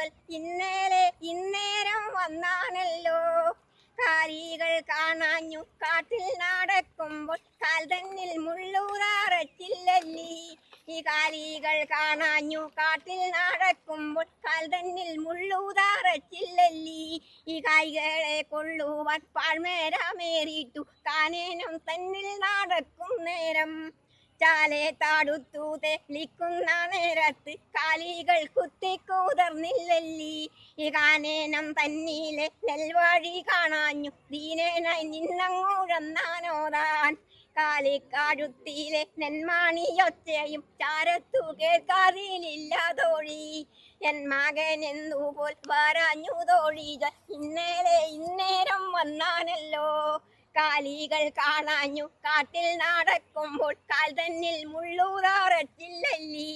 തോഴൽ ഇന്നേരം വന്നാണല്ലോ. കാലികൾ കാണാഞ്ഞു കാട്ടിൽ നടക്കുമ്പോൾ കാൽ തന്നിൽ മുള്ളൂറാറച്ചില്ലല്ലി. ഈ കാലികൾ കാണാഞ്ഞു കാട്ടിൽ നടക്കുമ്പോൾ കാൽ തന്നിൽ മുള്ളൂതാറച്ചില്ലല്ലി. ഈ കായ്കളെ കൊള്ളുവാൻ പാഴ്മേരാമേറിയിട്ടു കാനേനം തന്നിൽ നടക്കും നേരം. ചാലെ താടുത്തു തെളിക്കുന്ന നേരത്ത് കാലികൾ കുത്തിക്കൂതർന്നില്ലല്ലി. ഈ കാനേനം തന്നിലെ നെൽവഴി കാണാഞ്ഞു ദീനേനായി നിന്നങ്ങുഴന്നാനോതാൻ. കാലിക്കാഴുത്തിലെ നെന്മാണിയൊച്ചയും ചാരത്തു കേൾക്കാറിലില്ലാതോഴി. എൻ മകൻ എന്തുപോൽ വരാഞ്ഞു തോഴിക ഇന്നേരം വന്നാനല്ലോ. കാലികൾ കാണാഞ്ഞു കാട്ടിൽ നടക്കുമ്പോൾ കാൽ തന്നിൽ മുള്ളൂറാറച്ചില്ലല്ലി.